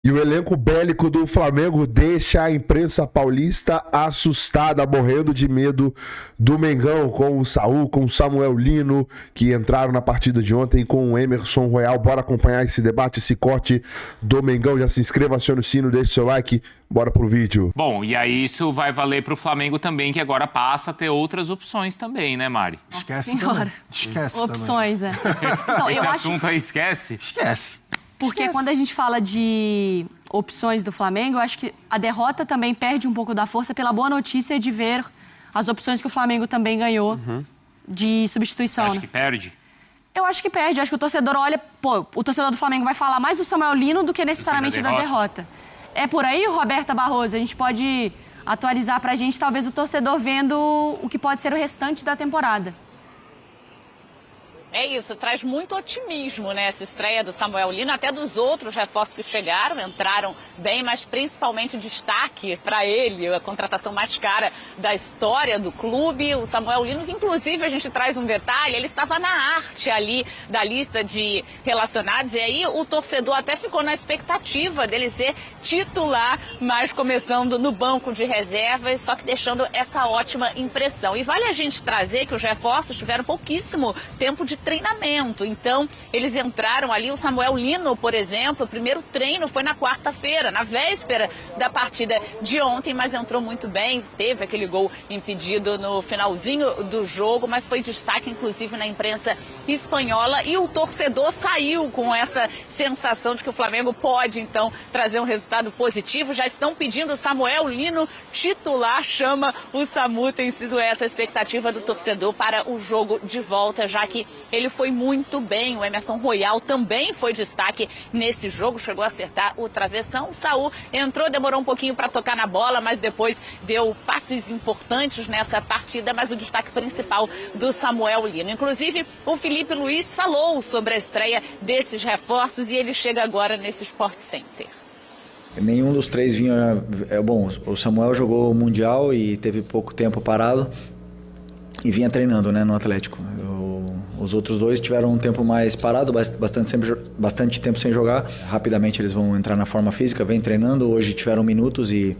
E o elenco bélico do Flamengo deixa a imprensa paulista assustada, morrendo de medo do Mengão, com o Saul, com o Samuel Lino, que entraram na partida de ontem, com o Emerson Royal. Bora acompanhar esse debate, esse corte do Mengão. Já se inscreva, acione o sino, deixe seu like. Bora pro vídeo. Bom, e aí isso vai valer pro Flamengo também, que agora passa a ter outras opções também, né, Mari? Esquece também. Esquece opções, também. Então, esse assunto aí esquece? Esquece. Porque quando a gente fala de opções do Flamengo, eu acho que a derrota também perde um pouco da força pela boa notícia de ver as opções que o Flamengo também ganhou de substituição. Você acha que perde? Eu acho que perde. Eu acho que o torcedor olha... Pô, o torcedor do Flamengo vai falar mais do Samuel Lino do que necessariamente da derrota. É por aí, Roberta Barroso? A gente pode atualizar pra gente, talvez, o torcedor vendo o que pode ser o restante da temporada. É isso, traz muito otimismo, né, essa estreia do Samuel Lino, até dos outros reforços que chegaram, entraram bem, mas principalmente destaque para ele, a contratação mais cara da história do clube, o Samuel Lino, que inclusive a gente traz um detalhe, ele estava na arte ali da lista de relacionados, e aí o torcedor até ficou na expectativa dele ser titular, mas começando no banco de reservas, só que deixando essa ótima impressão. E vale a gente trazer que os reforços tiveram pouquíssimo tempo de treinamento, então eles entraram ali, o Samuel Lino, por exemplo, o primeiro treino foi na quarta-feira, na véspera da partida de ontem, mas entrou muito bem, teve aquele gol impedido no finalzinho do jogo, mas foi destaque inclusive na imprensa espanhola, e o torcedor saiu com essa sensação de que o Flamengo pode então trazer um resultado positivo. Já estão pedindo o Samuel Lino titular, chama o Samu, tem sido essa a expectativa do torcedor para o jogo de volta, já que ele foi muito bem. O Emerson Royal também foi destaque nesse jogo, chegou a acertar o travessão. O Saul entrou, demorou um pouquinho para tocar na bola, mas depois deu passes importantes nessa partida, mas o destaque principal do Samuel Lino. Inclusive, o Felipe Luiz falou sobre a estreia desses reforços e ele chega agora nesse Sport Center. Nenhum dos três vinha... Bom, o Samuel jogou o Mundial e teve pouco tempo parado e vinha treinando, né, no Atlético. Os outros dois tiveram um tempo mais parado, bastante tempo sem jogar. Rapidamente eles vão entrar na forma física, vem treinando. Hoje tiveram minutos e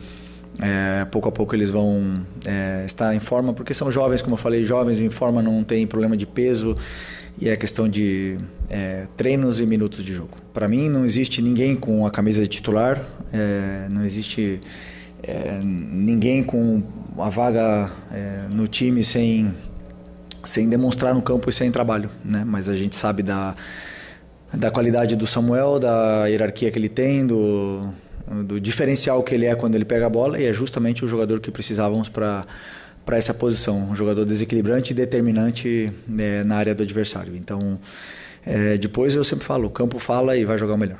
pouco a pouco eles vão estar em forma, porque são jovens, como eu falei, jovens em forma, não tem problema de peso e é questão de treinos e minutos de jogo. Para mim não existe ninguém com a camisa de titular, não existe ninguém com a vaga no time sem demonstrar no campo e sem trabalho, né? Mas a gente sabe da qualidade do Samuel, da hierarquia que ele tem, do diferencial que ele é quando ele pega a bola, e é justamente o jogador que precisávamos para essa posição, um jogador desequilibrante e determinante na área do adversário. Então, depois eu sempre falo, o campo fala e vai jogar o melhor.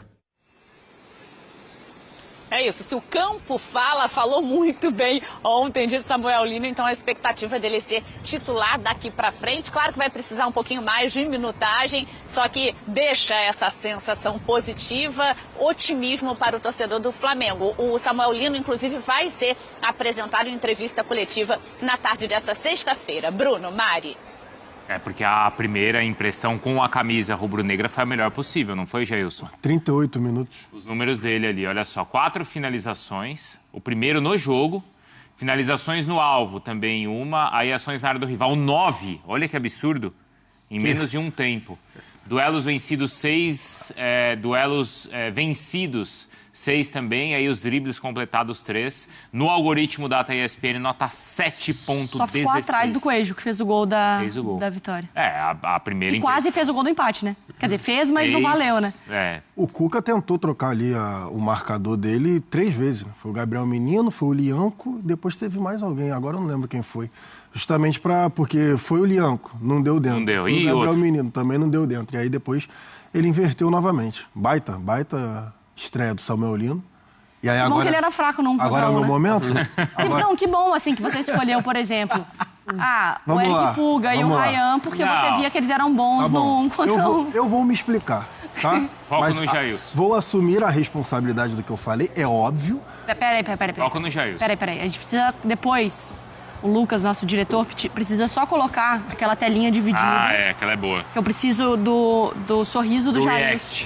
É isso, se o campo falou muito bem ontem de Samuel Lino, então a expectativa dele ser titular daqui pra frente. Claro que vai precisar um pouquinho mais de minutagem, só que deixa essa sensação positiva, otimismo para o torcedor do Flamengo. O Samuel Lino, inclusive, vai ser apresentado em entrevista coletiva na tarde dessa sexta-feira. Bruno, Mari. Porque a primeira impressão com a camisa rubro-negra foi a melhor possível, não foi, Jailson? 38 minutos. Os números dele ali, olha só, 4 finalizações, o primeiro no jogo, finalizações no alvo também uma, aí ações na área do rival 9, olha que absurdo, em menos de um tempo. Duelos vencidos 6, vencidos 6 também, aí os dribles completados 3. No algoritmo da ESPN, nota 7.16. Só ficou atrás do Coelho, que fez o gol da vitória. A primeira E quase fez o gol do empate, né? Quer dizer, fez, mas não valeu, né? O Cuca tentou trocar ali o marcador dele 3 vezes. Né? Foi o Gabriel Menino, foi o Lianco, depois teve mais alguém, agora eu não lembro quem foi. Justamente porque foi o Lianco, não deu dentro. Não deu. Foi o Gabriel Menino, também não deu dentro. E aí depois ele inverteu novamente. Baita estreia do Samuel Lino. E aí que bom que ele era fraco num contra um, agora é o meu momento? Não, que bom, assim, que você escolheu, por exemplo, o Eric Puga e o Ryan, porque você via que eles eram bons no 1 contra 1. Eu vou me explicar, tá? Foco no Jailson. Vou assumir a responsabilidade do que eu falei, é óbvio. Peraí. Foco no Jailson. Peraí. A gente precisa, depois, o Lucas, nosso diretor, precisa só colocar aquela telinha dividida. Aquela é boa. Que eu preciso do sorriso do Jailson.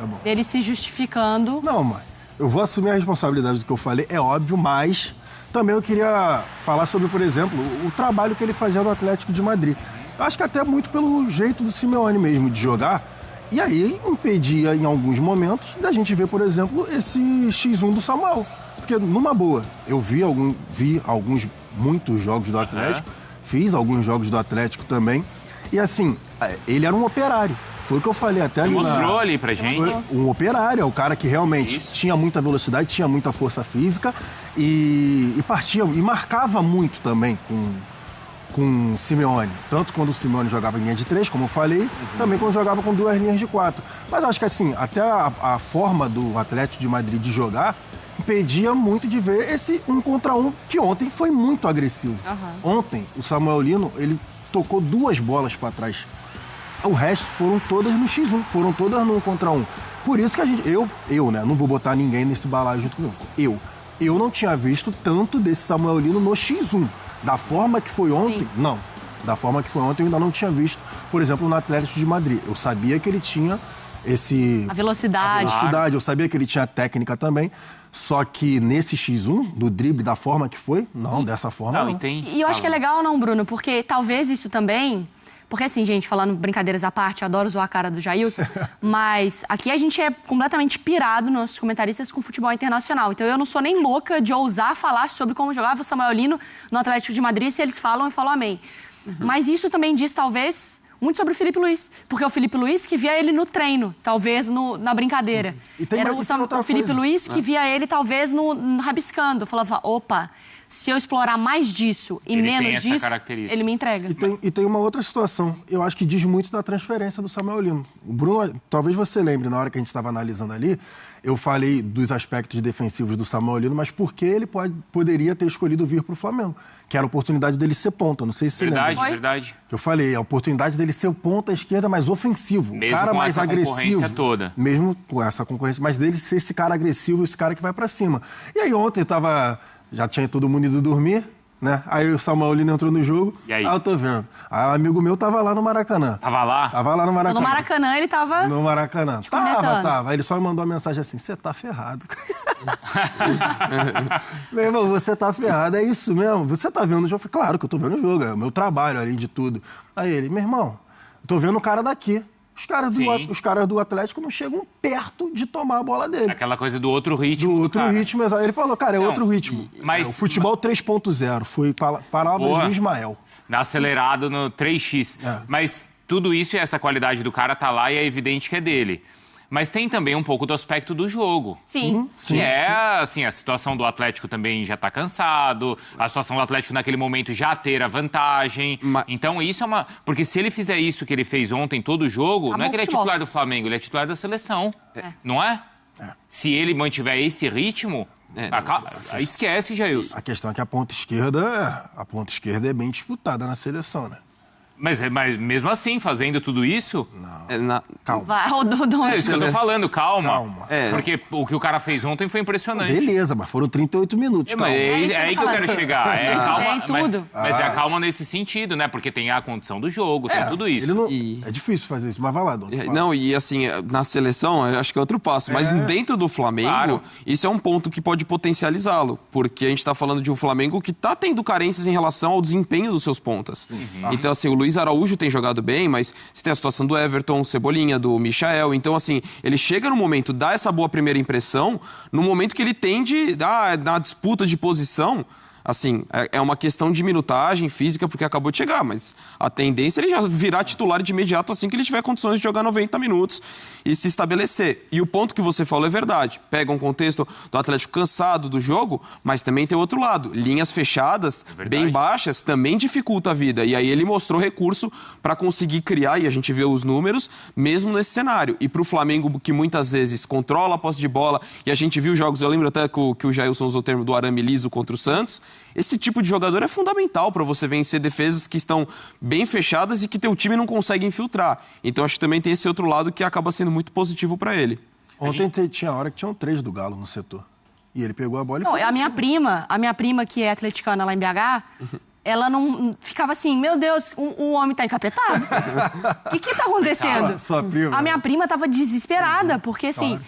bom. Dele se justificando. Não, mãe. Eu vou assumir a responsabilidade do que eu falei, é óbvio, mas também eu queria falar sobre, por exemplo, o trabalho que ele fazia no Atlético de Madrid. Eu acho que até muito pelo jeito do Simeone mesmo de jogar. E aí impedia, em alguns momentos, da gente ver, por exemplo, esse X1 do Samuel. Porque, numa boa, eu vi muitos jogos do Atlético, fiz alguns jogos do Atlético também. E assim, ele era um operário. Foi o que eu falei até ali. Você mostrou ali pra gente. Foi um operário, é o cara que realmente tinha muita velocidade, tinha muita força física e partia, e marcava muito também com o Simeone. Tanto quando o Simeone jogava em linha de 3, como eu falei, também quando jogava com 2 linhas de 4. Mas eu acho que assim, até a forma do Atlético de Madrid de jogar impedia muito de ver esse 1 contra 1, que ontem foi muito agressivo. Ontem, o Samuel Lino, ele tocou 2 bolas para trás. O resto foram todas no X1, foram todas no 1 contra 1. Por isso que a gente... Eu, né? Não vou botar ninguém nesse balaio junto comigo. Eu não tinha visto tanto desse Samuel Lino no X1. Da forma que foi ontem, Sim. não. Da forma que foi ontem, eu ainda não tinha visto, por exemplo, no Atlético de Madrid. Eu sabia que ele tinha A velocidade. eu sabia que ele tinha técnica também. Só que nesse X1, do drible, da forma que foi, não, dessa forma não. E eu acho que é legal não, Bruno, porque talvez isso também... Porque assim, gente, falando brincadeiras à parte, adoro zoar a cara do Jailson, mas aqui a gente é completamente pirado, nossos comentaristas, com futebol internacional. Então eu não sou nem louca de ousar falar sobre como jogava o Samuel Lino no Atlético de Madrid, se eles falam, eu falo amém. Mas isso também diz, talvez, muito sobre o Felipe Luiz. Porque é o Felipe Luiz que via ele no treino, talvez na brincadeira. Era o Felipe Luiz que via ele, talvez, no rabiscando. Falava, opa... Se eu explorar mais disso e menos disso, ele me entrega. E tem uma outra situação. Eu acho que diz muito da transferência do Samuel Lino. O Bruno, talvez você lembre, na hora que a gente estava analisando ali, eu falei dos aspectos defensivos do Samuel Lino, mas por que ele poderia ter escolhido vir para o Flamengo? Que era a oportunidade dele ser ponta, não sei se você lembra. Verdade. Que eu falei, a oportunidade dele ser o ponta esquerda mais ofensivo. Mesmo cara com mais essa agressivo. Concorrência toda. Mesmo com essa concorrência, mas dele ser esse cara agressivo, esse cara que vai para cima. E aí ontem já tinha todo mundo ido dormir, né? Aí o Samuel Lino entrou no jogo. E aí? Eu tô vendo. Aí um amigo meu tava lá no Maracanã. Tava lá? Tava lá no Maracanã. No Maracanã ele tava... No Maracanã. Tava. Aí ele só me mandou uma mensagem assim, você tá ferrado. Meu irmão, você tá ferrado, é isso mesmo? Você tá vendo o jogo? Eu falei, claro que eu tô vendo o jogo, é o meu trabalho, além de tudo. Aí ele, meu irmão, eu tô vendo o cara daqui. Os caras do Atlético não chegam perto de tomar a bola dele. Aquela coisa do outro ritmo. Do outro ritmo, exato. Ele falou, cara, é outro ritmo. Mas, o futebol 3.0, foi palavras do Ismael. Acelerado no 3x. Mas tudo isso e essa qualidade do cara tá lá e é evidente que é dele. Mas tem também um pouco do aspecto do jogo. Sim. Que assim, a situação do Atlético também já tá cansado, a situação do Atlético naquele momento já ter a vantagem. Então isso é uma... Porque se ele fizer isso que ele fez ontem, todo o jogo, não é que ele é titular do Flamengo, ele é titular da seleção. Não é? Se ele mantiver esse ritmo... esquece, Jailson. A questão é que a ponta esquerda é bem disputada na seleção, né? Mas mesmo assim, fazendo tudo isso... Calma. Vai, É isso que eu tô falando, calma. É. Porque o que o cara fez ontem foi impressionante. Beleza, mas foram 38 minutos. Mas é aí que eu quero chegar. Calma, em tudo. Mas é calma nesse sentido, né? Porque tem a condição do jogo, tem tudo isso. É difícil fazer isso, mas vai lá, Dom. E assim, na seleção, eu acho que é outro passo. Mas dentro do Flamengo, isso é um ponto que pode potencializá-lo. Porque a gente tá falando de um Flamengo que tá tendo carências em relação ao desempenho dos seus pontas. Então, assim, o Luiz Araújo tem jogado bem, mas você tem a situação do Everton, Cebolinha, do Michael. Então, assim, ele chega no momento, dá essa boa primeira impressão, no momento que ele tende na disputa de posição. Assim, é uma questão de minutagem física, porque acabou de chegar, mas a tendência é ele já virar titular de imediato assim que ele tiver condições de jogar 90 minutos e se estabelecer. E o ponto que você falou é verdade. Pega um contexto do Atlético cansado do jogo, mas também tem outro lado. Linhas fechadas, bem baixas, também dificulta a vida. E aí ele mostrou recurso para conseguir criar, e a gente vê os números, mesmo nesse cenário. E para o Flamengo, que muitas vezes controla a posse de bola, e a gente viu jogos, eu lembro até que o Jailson usou o termo do arame liso contra o Santos. Esse tipo de jogador é fundamental para você vencer defesas que estão bem fechadas e que teu time não consegue infiltrar. Então acho que também tem esse outro lado que acaba sendo muito positivo para ele. Ontem tinha hora que tinham 3 do Galo no setor. E ele pegou a bola e foi. A minha prima, que é atleticana lá em BH, ela não ficava assim, meu Deus, o homem tá encapetado? O que tá acontecendo? Sua prima. A minha prima tava desesperada, porque assim,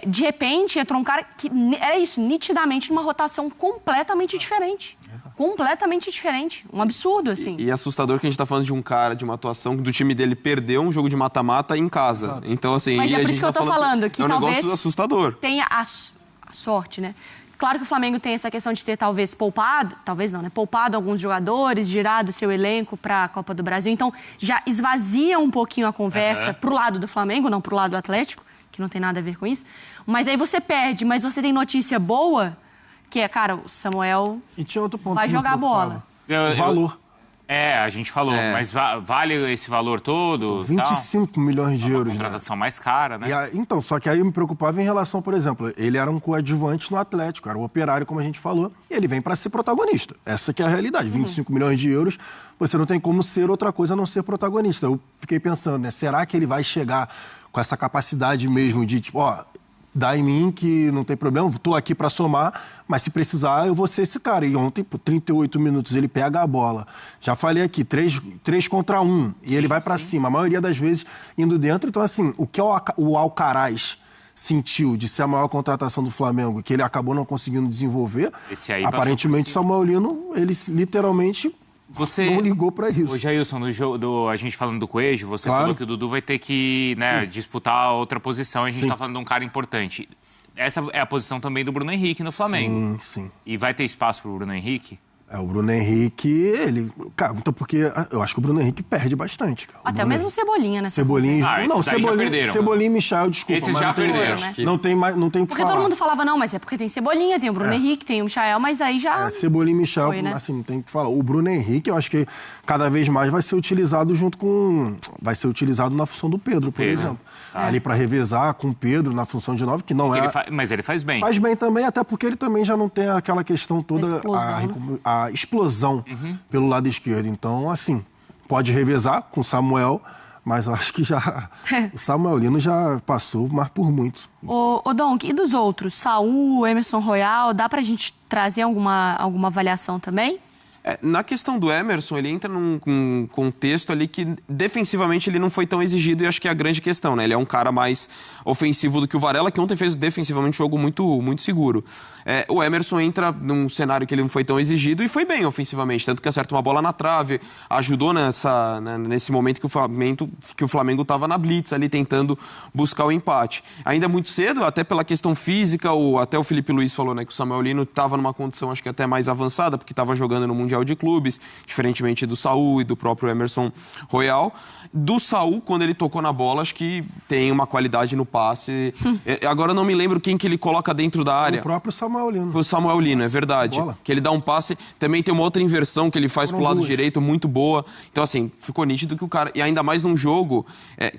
de repente entrou um cara que era isso, nitidamente numa rotação completamente diferente. Completamente diferente. Um absurdo, assim. E assustador que a gente tá falando de um cara, de uma atuação do time dele perdeu um jogo de mata-mata em casa. Exato. Então, assim... Mas e é a por gente isso que eu tá tô falando, que é um talvez negócio assustador. tenha a sorte, né? Claro que o Flamengo tem essa questão de ter talvez poupado, talvez não, né? Poupado alguns jogadores, girado seu elenco para a Copa do Brasil. Então, já esvazia um pouquinho a conversa pro lado do Flamengo, não pro lado do Atlético, que não tem nada a ver com isso. Mas aí você perde, mas você tem notícia boa, que é, cara, o Samuel E tinha outro ponto vai que me jogar bola. preocupava. Valor. A gente falou, mas vale esse valor todo? 25 milhões de euros, né? Contratação mais cara, né? Então, só que aí eu me preocupava em relação, por exemplo, ele era um coadjuvante no Atlético, era um operário, como a gente falou, e ele vem para ser protagonista. Essa que é a realidade. 25 milhões de euros, você não tem como ser outra coisa a não ser protagonista. Eu fiquei pensando, né? Será que ele vai chegar com essa capacidade mesmo de, tipo, dá em mim que não tem problema, tô aqui para somar, mas se precisar eu vou ser esse cara. E ontem, por 38 minutos, ele pega a bola. Já falei aqui, 3 contra 1, e ele vai para cima, a maioria das vezes indo dentro. Então, assim, o que o Alcaraz sentiu de ser a maior contratação do Flamengo, que ele acabou não conseguindo desenvolver, aparentemente, Samuel Lino, ele literalmente... Você não ligou pra isso. Ô, Jailson, a gente falando do Coelho, você falou que o Dudu vai ter que disputar outra posição. A gente tá falando de um cara importante. Essa é a posição também do Bruno Henrique no Flamengo. Sim. E vai ter espaço pro Bruno Henrique? O Bruno Henrique, ele... Cara, então porque eu acho que o Bruno Henrique perde bastante, cara. Até mesmo Cebolinha, né? Cebolinha... Cebolinha e Michel, desculpa. Esses já perderam. Né? Não tem mais, não tem o que porque falar. todo mundo falava, não, mas é porque tem Cebolinha, tem o Bruno Henrique, tem o Michael, mas aí já... Cebolinha e Michel, foi, né? assim, não tem o que falar. O Bruno Henrique, eu acho que cada vez mais vai ser utilizado junto com... Vai ser utilizado na função do Pedro, por exemplo. Ali para revezar com o Pedro na função de 9, que não é... Mas ele faz bem. Faz bem também, até porque ele também já não tem aquela questão toda... A explosão pelo lado esquerdo. Então, assim, pode revezar com o Samuel, mas eu acho que já o Samuel Lino já passou, mas por muito. Ô Dom, e dos outros? Saul, Emerson Royal, dá pra gente trazer alguma avaliação também? Na questão do Emerson, ele entra num contexto ali que defensivamente ele não foi tão exigido e acho que é a grande questão, né? Ele é um cara mais ofensivo do que o Varela, que ontem fez defensivamente um jogo muito, muito seguro. O Emerson entra num cenário que ele não foi tão exigido e foi bem ofensivamente, tanto que acerta uma bola na trave, ajudou nesse momento que o Flamengo estava na blitz ali tentando buscar o empate. Ainda muito cedo, até pela questão física, até o Felipe Luiz falou, né, que o Samuel Lino estava numa condição acho que até mais avançada, porque estava jogando no Mundial de Clubes, diferentemente do Saul e do próprio Emerson Royal. Do Saul, quando ele tocou na bola, acho que tem uma qualidade no passe. Agora eu não me lembro quem que ele coloca dentro da área. O próprio Samuel Lino. Foi o Samuel Lino, é verdade. Bola. Que ele dá um passe. Também tem uma outra inversão que ele faz pro lado direito, muito boa. Então, assim, ficou nítido que o cara... E ainda mais num jogo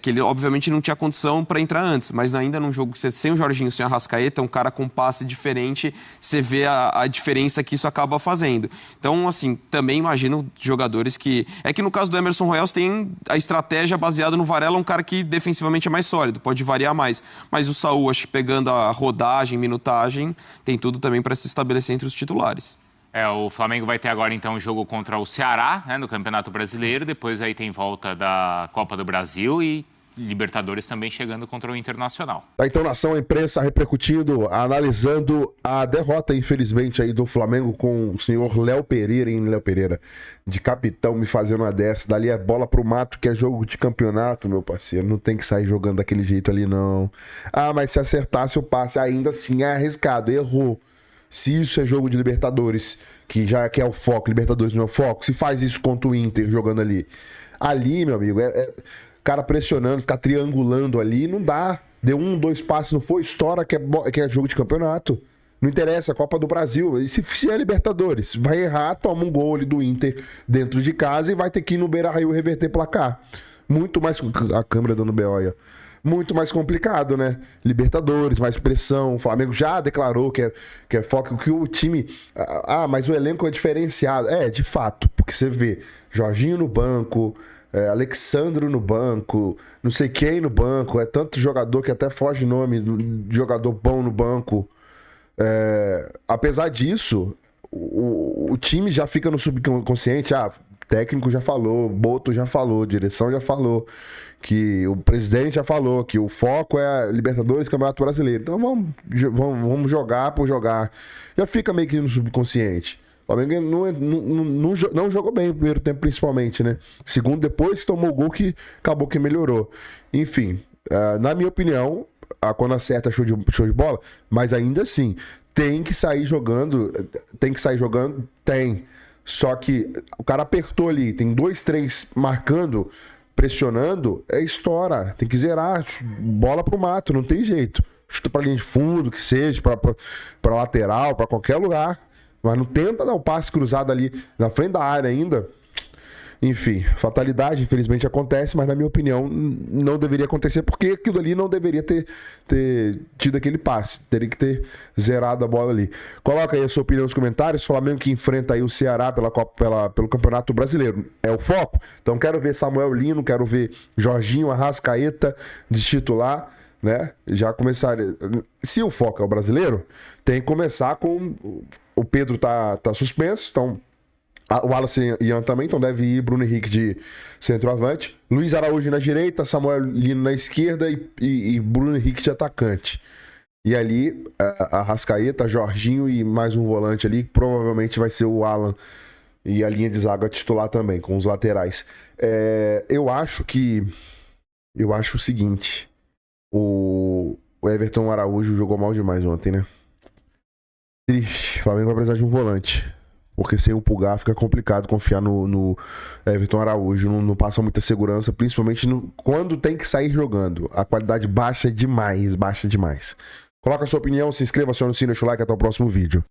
que ele, obviamente, não tinha condição para entrar antes. Mas ainda num jogo que você, sem o Jorginho, sem a Arrascaeta, um cara com passe diferente, você vê a diferença que isso acaba fazendo. Então, assim, também imagino jogadores que... É que no caso do Emerson Royal, você tem a estratégia baseada no Varela, um cara que defensivamente é mais sólido, pode variar mais. Mas o Saul, acho que pegando a rodagem, minutagem, tem tudo também para se estabelecer entre os titulares. O Flamengo vai ter agora, então, o jogo contra o Ceará, né, no Campeonato Brasileiro. Depois aí tem volta da Copa do Brasil e Libertadores também chegando contra o Internacional. Então, nação, a imprensa repercutindo, analisando a derrota, infelizmente, aí do Flamengo com o senhor Léo Pereira, de capitão, me fazendo uma dessa. Dali é bola pro mato, que é jogo de campeonato, meu parceiro. Não tem que sair jogando daquele jeito ali, não. Mas se acertasse o passe, ainda assim é arriscado, errou. Se isso é jogo de Libertadores, que já que é o foco, Libertadores não é o foco, se faz isso contra o Inter jogando ali. Ali, meu amigo, cara pressionando, ficar triangulando ali, não dá. Deu 1, 2 passes, não foi, estoura que é jogo de campeonato. Não interessa, Copa do Brasil. E se é Libertadores, vai errar, toma um gol ali do Inter dentro de casa e vai ter que ir no Beira-Rio reverter placar. Muito mais... A câmera dando BO aí, ó. Muito mais complicado, né? Libertadores, mais pressão. O Flamengo já declarou que é foco, que o time... mas o elenco é diferenciado. De fato, porque você vê Jorginho no banco... Alexandro no banco, não sei quem no banco, tanto jogador que até foge nome de jogador bom no banco. Apesar disso, o time já fica no subconsciente, o técnico já falou, Boto já falou, direção já falou, que o presidente já falou, que o foco é a Libertadores, Campeonato Brasileiro. Então vamos jogar por jogar. Já fica meio que no subconsciente. O Flamengo não jogou bem no primeiro tempo, principalmente, né? Segundo, depois tomou o gol que acabou que melhorou. Enfim, na minha opinião, quando acerta show de bola, mas ainda assim, tem que sair jogando. Tem. Só que o cara apertou ali, tem 2, 3 marcando, pressionando, estoura. Tem que zerar, bola pro mato, não tem jeito. Chuta pra linha de fundo, que seja, pra lateral, pra qualquer lugar. Mas não tenta dar um passe cruzado ali na frente da área ainda. Enfim, fatalidade, infelizmente acontece, mas na minha opinião não deveria acontecer, porque aquilo ali não deveria ter tido aquele passe. Teria que ter zerado a bola ali. Coloca aí a sua opinião nos comentários. Flamengo que enfrenta aí o Ceará pelo Campeonato Brasileiro. É o foco? Então quero ver Samuel Lino, quero ver Jorginho, Arrascaeta de titular, né? Já começar. Se o foco é o brasileiro, tem que começar com. O Pedro tá suspenso, então. O Wallace Ian também, então deve ir Bruno Henrique de centroavante. Luiz Araújo na direita, Samuel Lino na esquerda e Bruno Henrique de atacante. E ali, Arrascaeta, Jorginho e mais um volante ali, que provavelmente vai ser o Alan. E a linha de zaga titular também, com os laterais. Eu acho o seguinte. O Everton Araújo jogou mal demais ontem, né? Triste. O Flamengo vai precisar de um volante. Porque sem o Pulgar fica complicado confiar no Everton Araújo. Não passa muita segurança, principalmente quando tem que sair jogando. A qualidade baixa demais. Coloca a sua opinião, se inscreva, acione o sino, deixa o like, até o próximo vídeo.